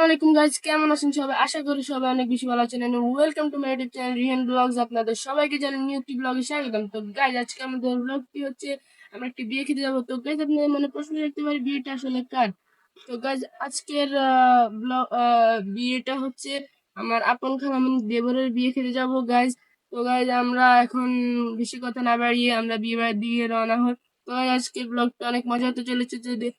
আলাইকুম গাইজ, কেমন আছেন সবাই? আশা করি সবাই অনেক বেশি ভালো আছেন। Welcome to my YouTube channel Rihan vlogs. আপনাদের সবাইকে জানাই নিউ একটি ব্লগে স্বাগতম। তো গাইজ, আজকে আমাদের ব্লগটি হচ্ছে আমরা একটি বিয়ে খেতে যাবো। তো গাইজ, আপনি মানে প্রশ্ন রাখতে পারি বিয়েটা আসলে কার? তো গাইজ, আজকের ব্লগ বিয়েটা হচ্ছে আমার আপন খালামণি দেবরের বিয়ে খেতে যাবো গাইজ। তো গাইজ, আমরা এখন বেশি কথা না বাড়িয়ে আমরা বিয়ে বাড়ির দিকে রওনা হই। তো আজকের ব্লগটা অনেক মজা হতে চলেছে। যদি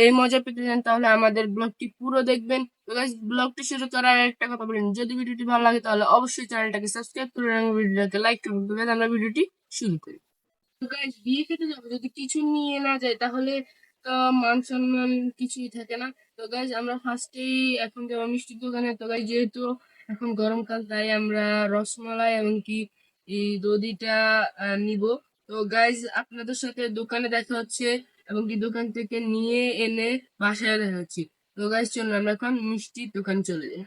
এই মজা পেতে চান তাহলে আমাদের ব্লগটি পুরো দেখবেন। তো গাইস, ব্লগটি শুরু করার একটা কথা বলেন, যদি ভিডিওটি ভালো লাগে তাহলে অবশ্যই চ্যানেলটাকে সাবস্ক্রাইব করুন এবং ভিডিওটাকে লাইক করুন। তো গাইস, আমরা ভিডিওটি শুরু করি। তো গাইস, বিয়ে খেতে যাবো, যদি কিছু নিয়ে না যায় তাহলে তো মান সম্মান কিছুই থাকে না। তো গাইস, আমরা ফার্স্টেই এখন যাবো মিষ্টির দোকানে। তো গাইস, যেহেতু এখন গরমকাল তাই আমরা রসমালাই এবং কি এই দধিটা নিব। তো গাইস, আপনাদের সাথে দোকানে দেখা হচ্ছে এবং কি দোকান থেকে নিয়ে এনে বাসায় দেখা হচ্ছে। তো গাইস, চলুন আমরা এখন মিষ্টির দোকান চলে যাই।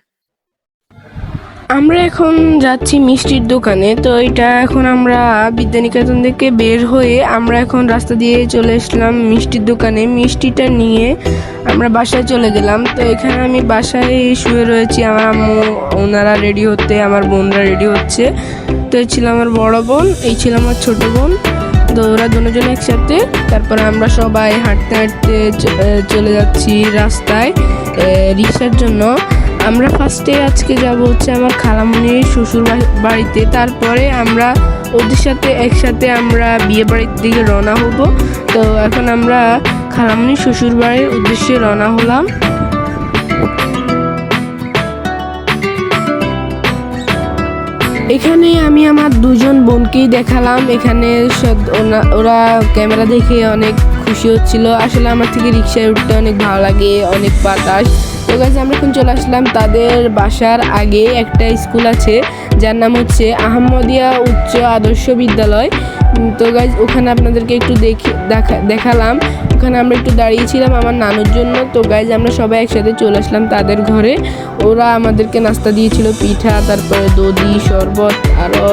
আমরা এখন যাচ্ছি মিষ্টির দোকানে। তো এটা এখন আমরা বিদ্যানিকেতন থেকে বের হয়ে আমরা এখন রাস্তা দিয়ে চলে আসলাম মিষ্টির দোকানে। মিষ্টিটা নিয়ে আমরা বাসায় চলে গেলাম। তো এখানে আমি বাসায় শুয়ে রয়েছি, আমার আম্মু ওনারা রেডি হতে, আমার বোনরা রেডি হচ্ছে। তো এই ছিল আমার বড় বোন, এই ছিল আমার ছোট বোন। তো ওরা দুজন একসাথে। তারপরে আমরা সবাই হাঁটতে হাঁটতে চলে যাচ্ছি রাস্তায় রিক্সার জন্য। আমরা ফার্স্টে আজকে যাব হচ্ছে আমার খালামণির শ্বশুর বাড়িতে। তারপরে আমরা ওদের সাথে একসাথে আমরা বিয়ে বাড়ির দিকে রওনা হব। তো এখন আমরা খালামণির শ্বশুর বাড়ির উদ্দেশ্যে রওনা হলাম। এখানে আমি আমার দুজন বোনকেই দেখালাম। এখানে ওরা ক্যামেরা দেখে অনেক খুশি হচ্ছিল। আসলে আমার থেকে রিক্সায় উঠতে অনেক ভালো লাগে, অনেক বাতাস। তো গাইজ, আমরা এখন চলে আসলাম তাদের বাসার আগে। একটা স্কুল আছে যার নাম হচ্ছে আহমদিয়া উচ্চ আদর্শ বিদ্যালয়। তো গাইজ, ওখানে আপনাদেরকে একটু দেখালাম। ওখানে আমরা একটু দাঁড়িয়েছিলাম আমার নানুর জন্য। তো গাইজ, আমরা সবাই একসাথে চলে আসলাম তাদের ঘরে। ওরা আমাদেরকে নাস্তা দিয়েছিল, পিঠা, তারপরে দধি, শরবত, আরও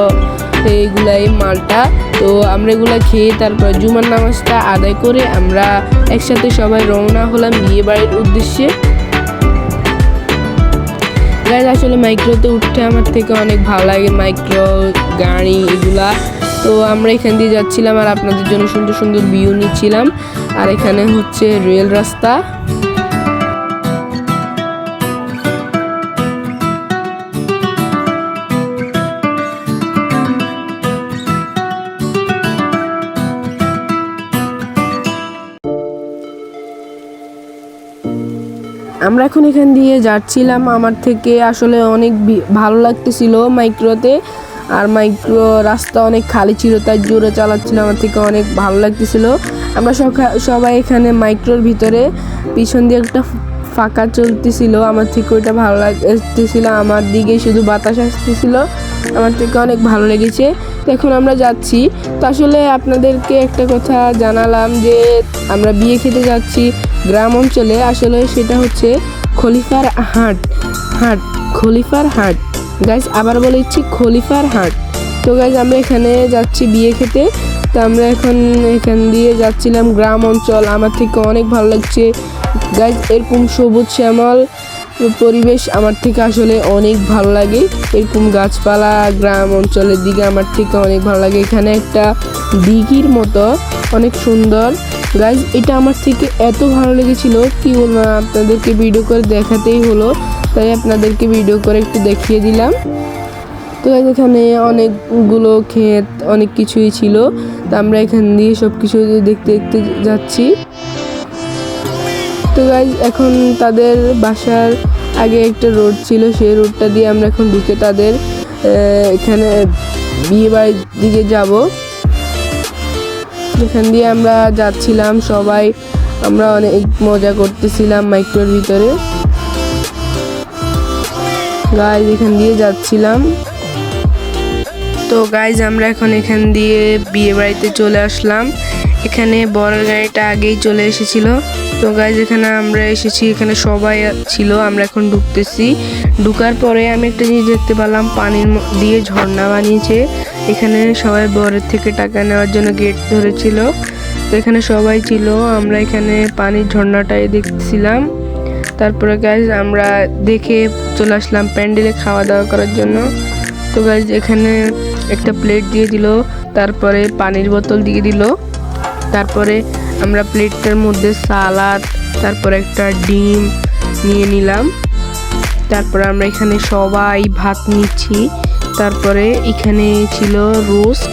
এইগুলাই মালটা। তো আমরা এগুলা খেয়ে তারপর জুমার নামাজটা আদায় করে আমরা একসাথে সবাই রওনা হলাম বিয়ে বাড়ির উদ্দেশ্যে। গাইজ, আসলে মাইক্রোতে উঠতে আমার থেকে অনেক ভালো লাগে, মাইক্রো গাড়ি এগুলা। তো আমরা এখান দিয়ে যাচ্ছিলাম আর আপনাদের জন্য সুন্দর সুন্দর ভিউ নিচ্ছিলাম। আর এখানে হচ্ছে রেল রাস্তা। আমরা এখন এখান দিয়ে যাচ্ছিলাম। আমার থেকে আসলে অনেক ভালো লাগতেছিল মাইক্রোতে। আর মাইক্রো রাস্তা অনেক খালি ছিল, তাই জোরে চালাচ্ছিলাম, আমার থেকে অনেক ভালো লাগতেছিল। আমরা সবাই এখানে মাইক্রোর ভিতরে পিছন দিয়ে একটা ফাঁকা চলতেছিল, আমার থেকে ওইটা ভালো লাগতেছিল। আমার দিকে শুধু বাতাস আসতেছিল, আমার থেকে অনেক ভালো লেগেছে। তো এখন আমরা যাচ্ছি। তো আসলে আপনাদেরকে একটা কথা জানালাম যে আমরা বিয়ে খেতে যাচ্ছি গ্রাম অঞ্চলে। আসলে সেটা হচ্ছে খলিফার হাট গাইজ, আবার বলেছি খলিফার হাট। তো গাইজ, আমরা এখানে যাচ্ছি বিয়ে খেতে। তো আমরা এখান দিয়ে যাচ্ছিলাম গ্রাম অঞ্চল, আমার থেকে অনেক ভালো লাগছে গাইজ। এরকম সবুজ শ্যামল পরিবেশ আমার থেকে আসলে অনেক ভালো লাগে। এরকম গাছপালা গ্রাম অঞ্চলের দিকে আমার থেকে অনেক ভালো লাগে। এখানে একটা দিঘির মতো অনেক সুন্দর গাইজ, এটা আমার থেকে এত ভালো লেগেছিল কি বলবো, আপনাদেরকে ভিডিও করে দেখাতেই হলো, তাই আপনাদেরকে ভিডিও করে একটু দেখিয়ে দিলাম। তো গাইজ, এখানে অনেকগুলো ক্ষেত, অনেক কিছুই ছিল। তো আমরা এখান দিয়ে সব কিছু দেখতে দেখতে যাচ্ছি। তো গাইজ, এখন তাদের বাসার আগে একটা রোড ছিল, সেই রোডটা দিয়ে আমরা এখন ঢুকে তাদের এখানে বিয়ে বাড়ির দিকে যাব। এখান দিয়ে আমরা যাচ্ছিলাম সবাই, আমরা অনেক মজা করতেছিলাম মাইক্রোর ভিতরে। গাইজ, এখান দিয়ে যাচ্ছিলাম। তো গাইজ, আমরা এখন এখান দিয়ে বিয়ে বাড়িতে চলে আসলাম। এখানে বরের গাড়িটা আগেই চলে এসেছিল। তো গাইজ, এখানে আমরা এসেছি, এখানে সবাই ছিল। আমরা এখন ঢুকতেছি। ঢুকার পরে আমি একটা জিনিস দেখতে পেলাম, পানির দিয়ে ঝর্ণা বানিয়েছে। এখানে সবাই বরের থেকে টাকা নেওয়ার জন্য গেট ধরেছিল। তো এখানে সবাই ছিল, আমরা এখানে পানির ঝর্ণাটাই দেখছিলাম। তারপরে গাইজ আমরা দেখে চলে আসলাম প্যান্ডেলে খাওয়া দাওয়া করার জন্য। তো গাইজ এখানে একটা প্লেট দিয়ে দিল, তারপরে পানির বোতল দিয়ে দিল, তারপরে আমরা প্লেটটার মধ্যে সালাদ, তারপরে একটা ডিম নিয়ে নিলাম। তারপরে আমরা এখানে সবাই ভাত নিচ্ছি। তারপরে এখানে ছিল রোস্ট,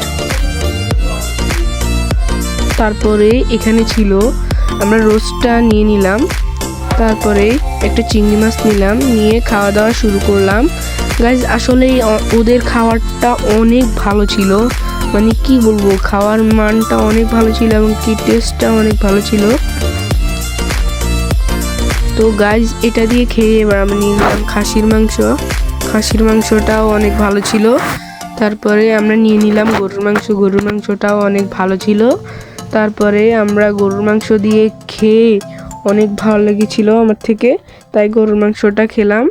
তারপরে এখানে ছিল আমরা রোস্টটা নিয়ে নিলাম। তারপরে একটা চিংড়ি মাছ নিলাম, নিয়ে খাওয়া দাওয়া শুরু করলাম। গাইজ আসলে ওদের খাবারটা অনেক ভালো ছিল, মানে কি বলবো, খাওয়ার মানটা অনেক ভালো ছিল এবং কি টেস্টটা অনেক ভালো ছিল। তো গাইজ এটা দিয়ে খেয়ে এবার আমি নিয়ে নিলাম খাসির মাংস। খাসির মাংসটাও অনেক ভালো ছিল। তারপরে আমরা নিয়ে নিলাম গরুর মাংস। গরুর মাংসটাও অনেক ভালো ছিল। তারপরে আমরা গরুর মাংস দিয়ে খেয়ে অনেক ভালো লেগেছিল আমার থেকে, তাই গরুর মাংসটা খেলাম।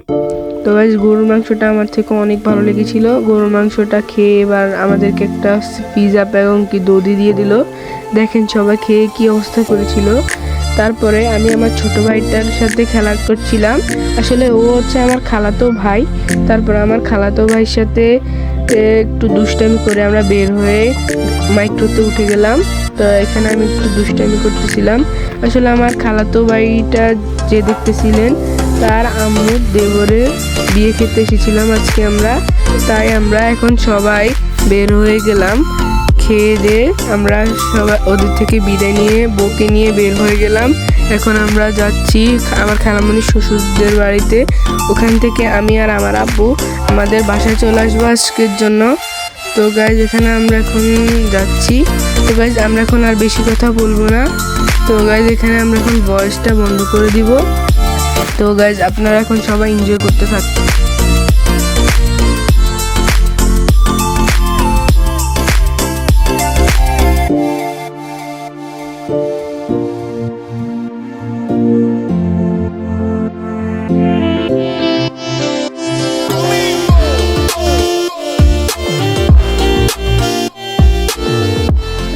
তো গাইজ গরুর মাংসটা আমার থেকে অনেক ভালো লেগেছিল। গরুর মাংসটা খেয়ে এবার আমাদেরকে একটা পিজা এবং কি দধি দিয়ে দিল। দেখেন সবাই খেয়ে কি অবস্থা করেছিল। তারপরে আমি আমার ছোট ভাইটার সাথে খেলা করছিলাম, আসলে ও হচ্ছে আমার খালাতো ভাই। তারপরে আমার খালাতো ভাইয়ের সাথে একটু দুষ্টামি করে আমরা বের হয়ে মাইক্রোতে উঠে গেলাম। তো এখানে আমি একটু দুষ্টামি করতেছিলাম। আসলে আমার খালাতো ভাইটা যে দেখতেছিলেন তার আম্মুর দেবরের বিয়ে খেতে এসেছিলাম আজকে আমরা, তাই আমরা এখন সবাই বের হয়ে গেলাম। খেয়ে দিয়ে আমরা সবাই ওদের থেকে বিদায় নিয়ে বউকে নিয়ে বের হয়ে গেলাম। এখন আমরা যাচ্ছি আমার খালামণির শ্বশুরদের বাড়িতে। ওখান থেকে আমি আর আমার আব্বু আমাদের বাসায় চলে আসবো আজকের জন্য। তো গাইজ এখানে আমরা এখন যাচ্ছি। তো গাইজ আমরা এখন আর বেশি কথা বলবো না। তো গাইজ এখানে আমরা এখন ভয়েসটা বন্ধ করে দিব। তো গাইজ আপনারা এখন সবাই এনজয় করতে থাকুন।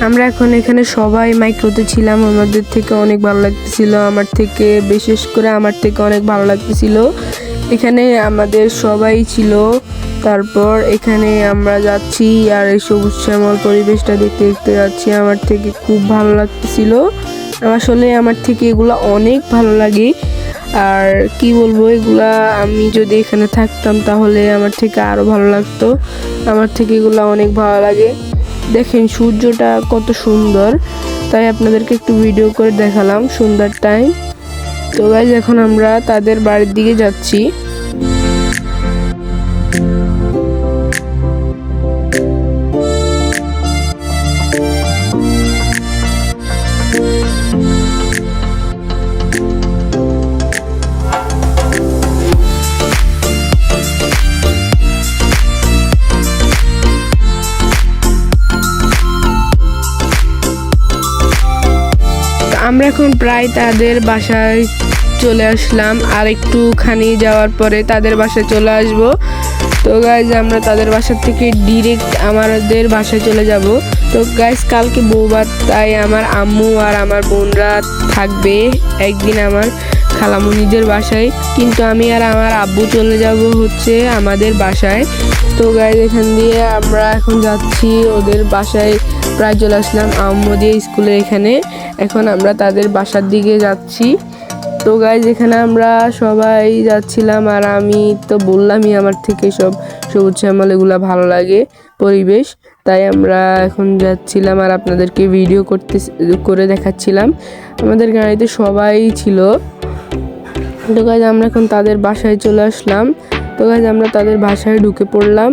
আমরা এখন এখানে সবাই মাইক্রোতে ছিলাম, আমাদের থেকে অনেক ভালো লাগতেছিল, আমার থেকে বিশেষ করে আমার থেকে অনেক ভালো লাগতেছিল। এখানে আমাদের সবাই ছিল। তারপর এখানে আমরা যাচ্ছি আর এই সবুজ শ্যামল পরিবেশটা দেখতে দেখতে যাচ্ছি, আমার থেকে খুব ভালো লাগতেছিল। আসলে আমার থেকে এগুলো অনেক ভালো লাগে। আর কি বলবো, এগুলা আমি যদি এখানে থাকতাম তাহলে আমার থেকে আরো ভালো লাগতো। আমার থেকে এগুলো অনেক ভালো লাগে। দেখেন সূর্যটা কত সুন্দর, তাই আপনাদেরকে একটু ভিডিও করে দেখালাম সুন্দর টাইম। তো গাইজ এখন আমরা তাদের বাড়ির দিকে যাচ্ছি। আমরা এখন প্রায় তাদের বাসায় চলে আসলাম, আর একটুখানি যাওয়ার পরে তাদের বাসায় চলে আসব। তো গাইজ আমরা তাদের বাসা থেকে ডিরেক্ট আমাদের বাসায় চলে যাব। তো গাইজ কালকে বউভাত, তাই আমার আম্মু আর আমার বোনরা থাকবে একদিন আমার খালামণিদের বাসায়, কিন্তু আমি আর আমার আব্বু চলে যাব হচ্ছে আমাদের বাসায়। তো গাইজ এখান দিয়ে আমরা এখন যাচ্ছি ওদের বাসায়, প্রায় চলে আসলাম আম্মু দিয়ে স্কুলের এখানে। এখন আমরা তাদের বাসার দিকে যাচ্ছি। তো গাইজ এখানে আমরা সবাই যাচ্ছিলাম, আর আমি তো বললামই আমার থেকে সব সবুজ শ্যামল এগুলা ভালো লাগে পরিবেশ, তাই আমরা এখন যাচ্ছিলাম আর আপনাদেরকে ভিডিও করে দেখাচ্ছিলাম। আমাদের গাড়িতে সবাই ছিল। তো গাইজ আমরা এখন তাদের বাসায় চলে আসলাম। তো গাইজ আমরা তাদের বাসায় ঢুকে পড়লাম।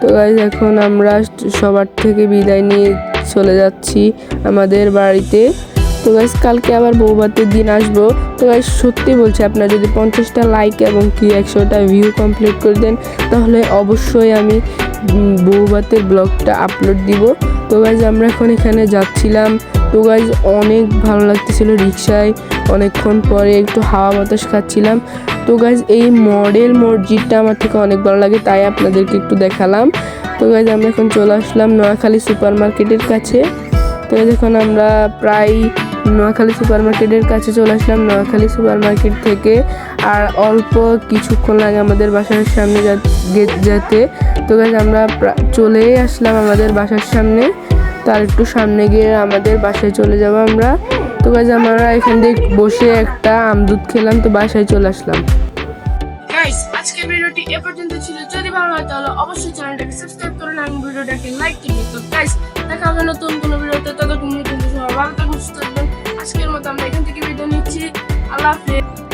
তো গাইজ এখন আমরা সবার থেকে বিদায় নিয়ে চলে যাচ্ছি আমাদের বাড়িতে। তো গাইজ কালকে আবার বউভাতের দিন আসবো। তো গাইজ সত্যি বলছি, আপনারা যদি 50টা লাইক এবং কি 100টা ভিউ কমপ্লিট করে দেন তাহলে অবশ্যই আমি বউভাতের ব্লগটা আপলোড দিব। তো গাইজ আমরা এখন এখানে যাচ্ছিলাম। তো গাইজ অনেক ভালো লাগতেছিল, রিক্সায় অনেকক্ষণ পরে একটু হাওয়া বাতাস খাচ্ছিলাম। তো গাইজ এই মডেল মসজিদটা আমার থেকে অনেক ভালো লাগে, তাই আপনাদেরকে একটু দেখালাম। তো গাইজ আমরা এখন চলে আসলাম নোয়াখালী সুপার মার্কেটের কাছে। তো দেখুন আমরা প্রায় নোয়াখালী সুপার মার্কেটের কাছে চলে আসলাম। নোয়াখালী সুপার মার্কেট থেকে আর অল্প কিছুক্ষণ লাগে আমাদের বাসার সামনে যেতে। তো গাইজ আমরা চলেই আসলাম আমাদের বাসার সামনে। তার একটু সামনে গিয়ে আমাদের বাসায় চলে যাব আমরা। তো গাইজ আমরা এখান থেকে বসে একটা আমদুধ খেলাম, তো বাসায় চলে আসলাম। গাইস আজকের ভিডিওটি এ পর্যন্ত ছিল। যদি ভালো লাগে তাহলে অবশ্যই চ্যানেলটাকে সাবস্ক্রাইব করুন এবং ভিডিওটাকে লাইক দিন। তো গাইস দেখা হবে নতুন কোনো ভিডিওতে, ততক্ষণ পর্যন্ত সবাই ভালো থাকুন, সুস্থ থাকবেন। আজকের মতো আমরা এখান থেকে বিদায় নিচ্ছি। আল্লাহ হাফেজ।